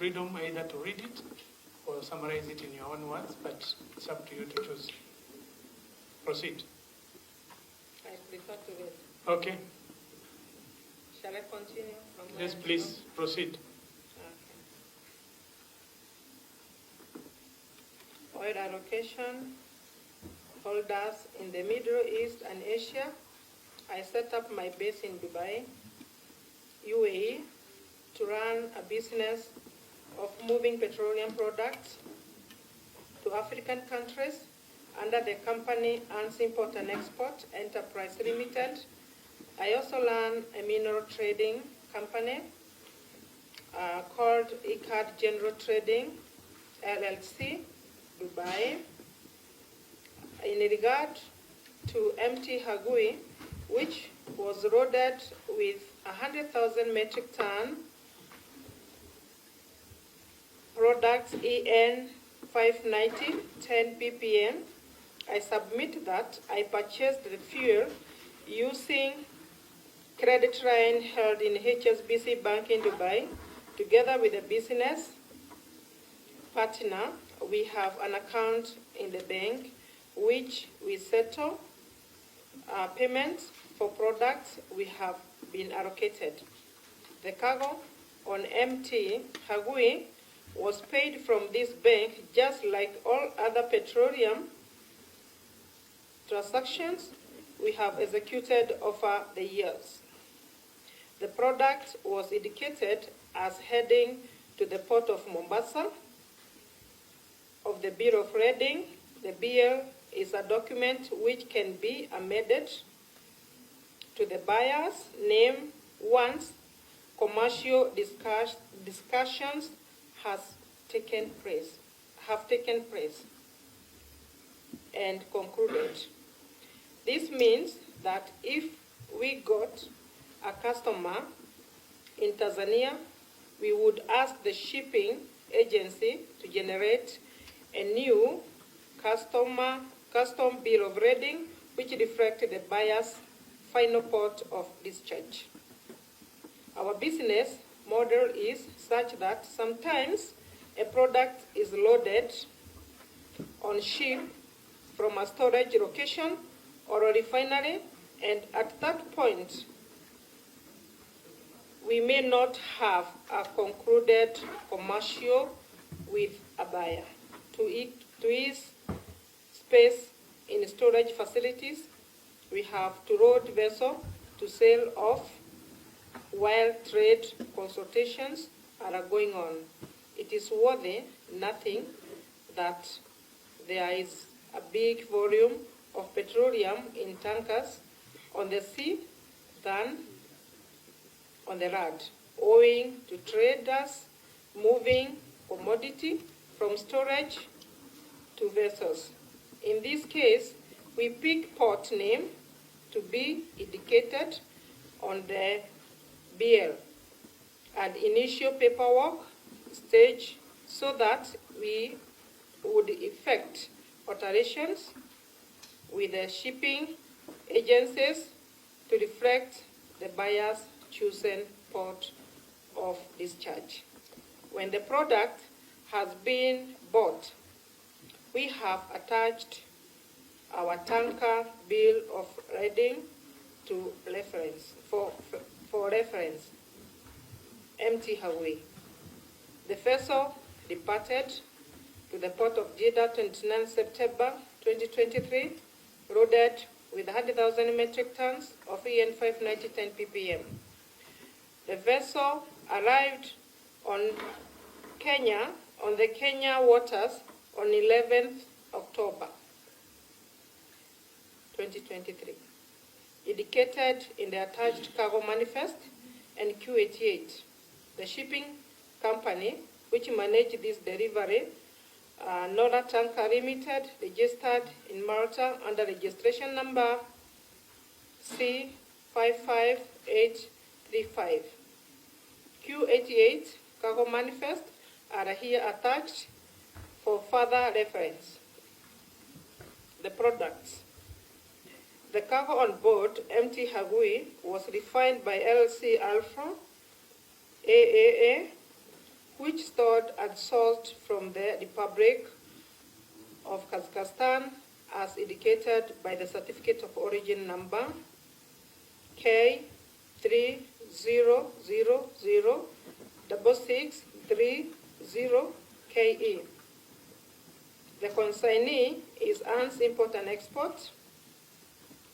freedom either to read it or summarize it in your own words, but it's up to you to choose. Proceed. I prefer to read. Okay. Shall I continue? Yes, please, proceed. Okay. Oil allocation holders in the Middle East and Asia. I set up my base in Dubai, UAE, to run a business of moving petroleum products to African countries under the company Arms Import and Export Enterprise Limited. I also ran a mineral trading company called ICAD General Trading, LLC, Dubai. In regard to MT Hagui, which was loaded with 100,000 metric ton products EN 590, 10 ppm, I submit that I purchased the fuel using credit line held in HSBC Bank in Dubai. Together with a business partner, we have an account in the bank which we settle payments for products we have been allocated. The cargo on MT Hagui was paid from this bank just like all other petroleum transactions we have executed over the years. The product was indicated as heading to the port of Mombasa of the Bill of Lading. The bill is a document which can be amended to the buyer's name once commercial discussions have taken place and concluded. This means that if we got a customer in Tanzania, we would ask the shipping agency to generate a new custom bill of lading which reflects the buyer's final port of discharge. Our business model is such that sometimes a product is loaded on ship from a storage location or a refinery, and at that point, we may not have a concluded commercial with a buyer. To ease space in storage facilities, we have to load vessel to sail off while trade consultations are going on. It is worthy nothing that there is a big volume of petroleum in tankers on the sea than on the land, owing to traders moving commodity from storage to vessels. In this case, we pick port name to be indicated on the BL and initial paperwork stage so that we would effect alterations with the shipping agencies to reflect the buyer's chosen port of discharge. When the product has been bought, we have attached our tanker bill of lading to reference for reference, MT Hagui. The vessel departed to the port of Jeddah 29 September 2023, loaded with 100,000 metric tons of EN 590 10 ppm. The vessel arrived on the Kenya waters on 11th October 2023, indicated in the attached cargo manifest and Q88. The shipping company which managed this delivery, Nora Tanker Limited, registered in Malta under registration number C55835. Q88 cargo manifest are here attached for further reference. The products. The cargo on board MT Hagui was refined by LLC Alpha AAA, which which stored and sourced from the Republic of Kazakhstan as indicated by the Certificate of Origin number K30006630KE. The consignee is ANS Import and Export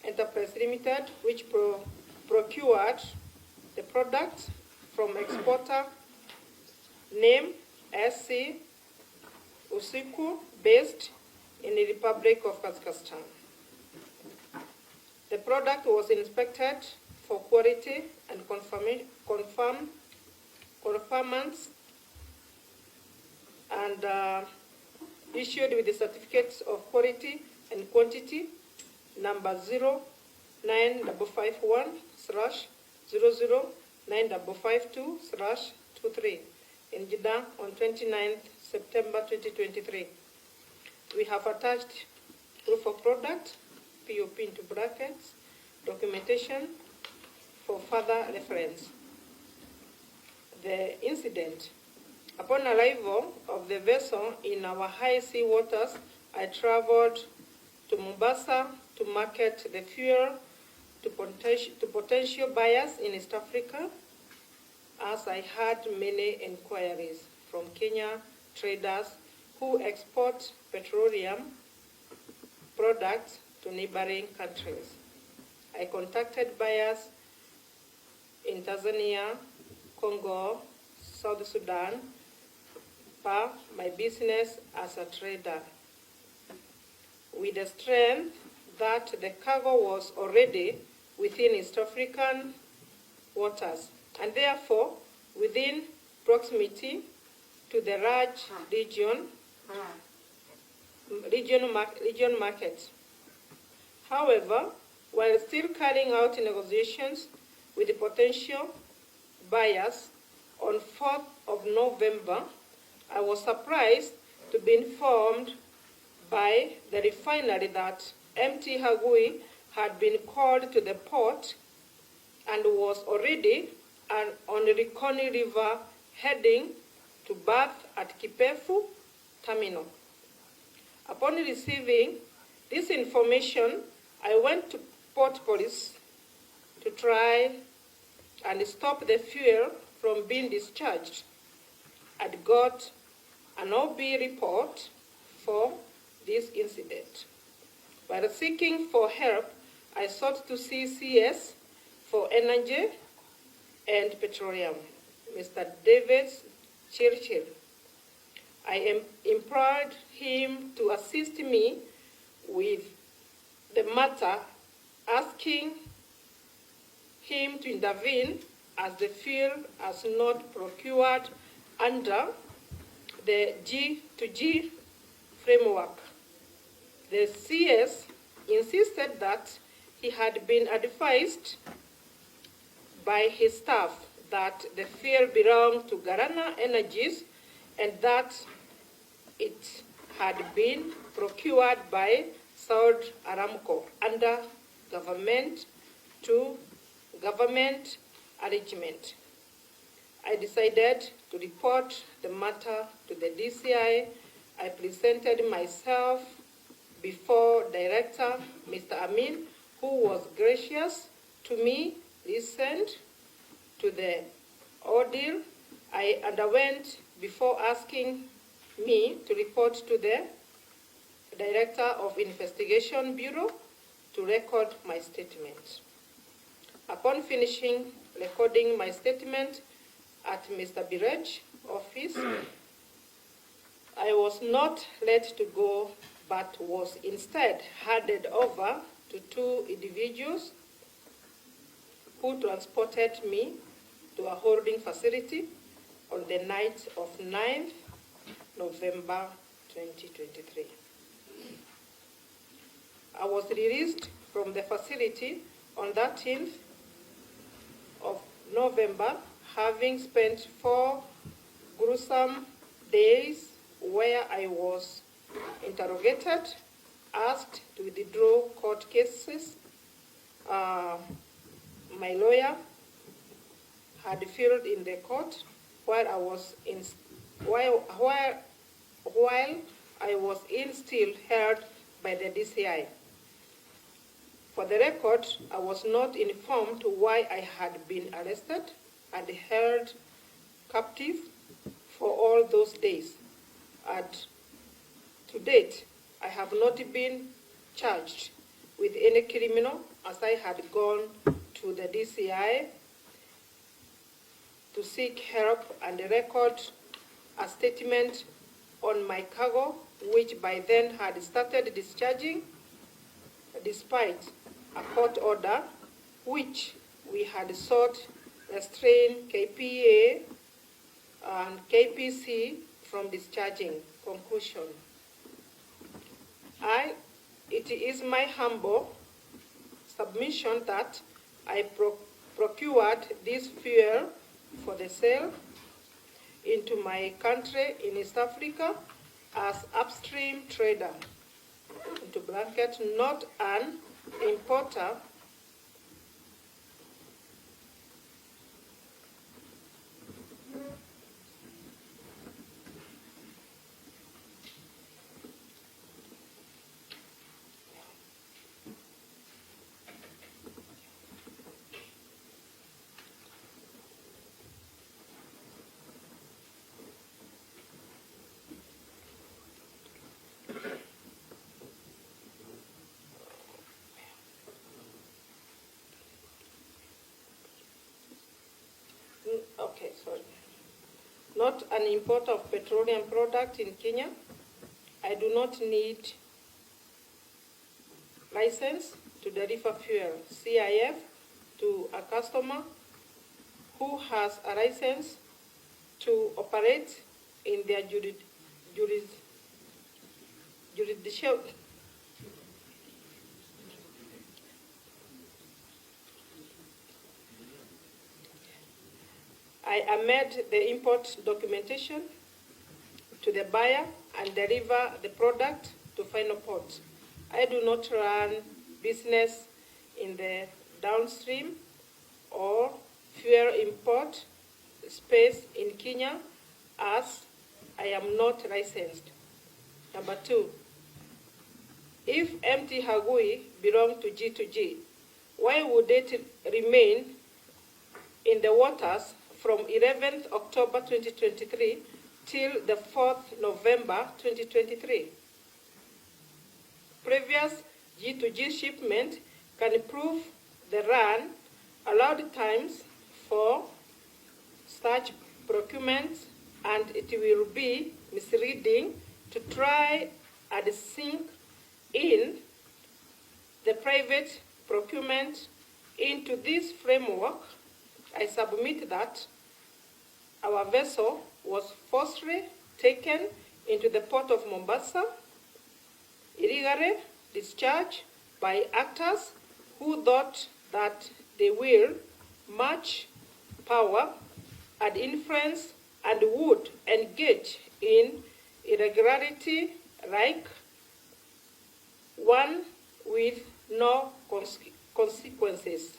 Enterprise Limited, which procured the product from exporter name SC Usiku, based in the Republic of Kazakhstan. The product was inspected for quality and conformance and issued with the certificates of quality and quantity number 09551/009552/23 in Jeddah on 29th September 2023. We have attached proof of product, POP into brackets, documentation for further reference. The incident. Upon arrival of the vessel in our high sea waters, I traveled to Mombasa to market the fuel to potential buyers in East Africa, as I had many inquiries from Kenyan traders who export petroleum products to neighboring countries. I contacted buyers in Tanzania, Congo, South Sudan, for my business as a trader, with the strength that the cargo was already within East African waters, and therefore within proximity to the large region market. However, while still carrying out negotiations with the potential buyers on 4th of November, I was surprised to be informed by the refinery that MT Hagui had been called to the port and was already on the Likoni River heading to berth at Kipefu Terminal. Upon receiving this information, I went to Port Police to try and stop the fuel from being discharged. I'd got an OB report for this incident. While seeking for help, I sought to see CS for Energy and Petroleum, Mr. David Churchill. I implored him to assist me with the matter, asking him to intervene as the fuel is not procured under the G2G framework. The CS insisted that he had been advised by his staff that the fuel belonged to Garana Energies and that it had been procured by Saudi Aramco under government arrangement. I decided to report the matter to the DCI. I presented myself before Director Mr. Amin, who was gracious to me, listened to the ordeal I underwent before asking me to report to the Director of Investigation Bureau to record my statement. Upon finishing recording my statement at Mr. Birej's office, I was not let to go, but was instead handed over to two individuals who transported me to a holding facility on the night of 9th November 2023. I was released from the facility on 13th of November, having spent 4 gruesome days where I was interrogated, asked to withdraw court cases. My lawyer had filed in the court while I was while I was still held by the DCI. For the record, I was not informed why I had been arrested and held captive for all those days. And to date, I have not been charged with any criminal, as I had gone to the DCI to seek help and record a statement on my cargo, which by then had started discharging, despite a court order which we had sought restrain KPA and KPC from discharging. Conclusion. It is my humble submission that I procured this fuel for the sale into my country in East Africa as upstream trader, into bracket, not an importer. Okay, sorry. Not an importer of petroleum product in Kenya. I do not need license to deliver fuel, CIF, to a customer who has a license to operate in their jurisdiction. I amend the import documentation to the buyer and deliver the product to final port. I do not run business in the downstream or fuel import space in Kenya, as I am not licensed. Number 2, if empty Hagui belonged to G2G, why would it remain in the waters from 11th October 2023 till the 4th November 2023? Previous G2G shipment can prove the run allowed times for such procurements, and it will be misleading to try and sink in the private procurement into this framework. I submit that our vessel was forcibly taken into the port of Mombasa, illegally discharged by actors who thought that they will match power and influence and would engage in irregularity like one with no consequences.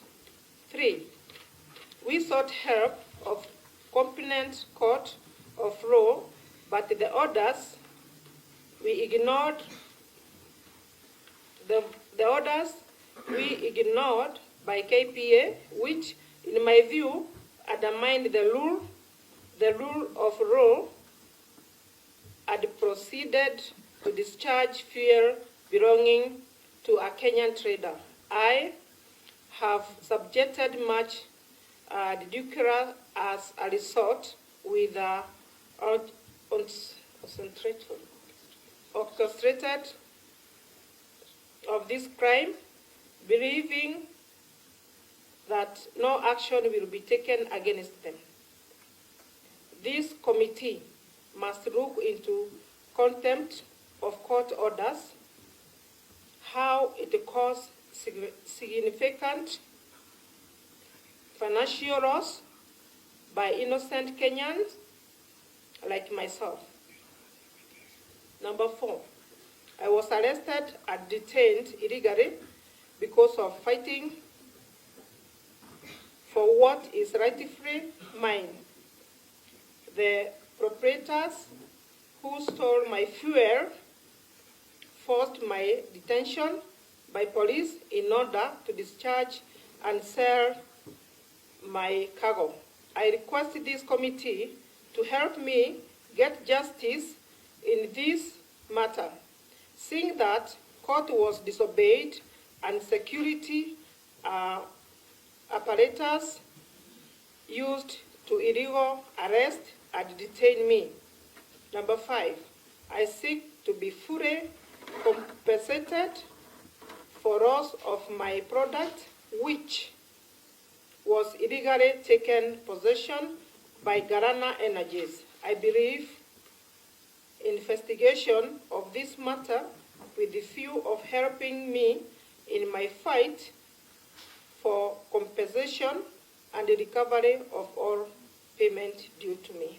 3, we sought help of competent court of law, but the orders we ignored. The orders we ignored by KPA, which, in my view, undermined the rule of law, and proceeded to discharge fuel belonging to a Kenyan trader. I have subjected much ridiculous as a result with orchestrated of this crime, believing that no action will be taken against them. This committee must look into contempt of court orders, how it caused significant financial loss by innocent Kenyans like myself. Number 4, I was arrested and detained illegally because of fighting for what is rightfully mine. The proprietors who stole my fuel, forced my detention by police in order to discharge and sell my cargo. I request this committee to help me get justice in this matter, seeing that court was disobeyed and security apparatus used to illegal arrest and detain me. Number 5, I seek to be fully compensated for loss of my product, which was illegally taken possession by Garana Energies. I believe investigation of this matter with the view of helping me in my fight for compensation and the recovery of all payment due to me.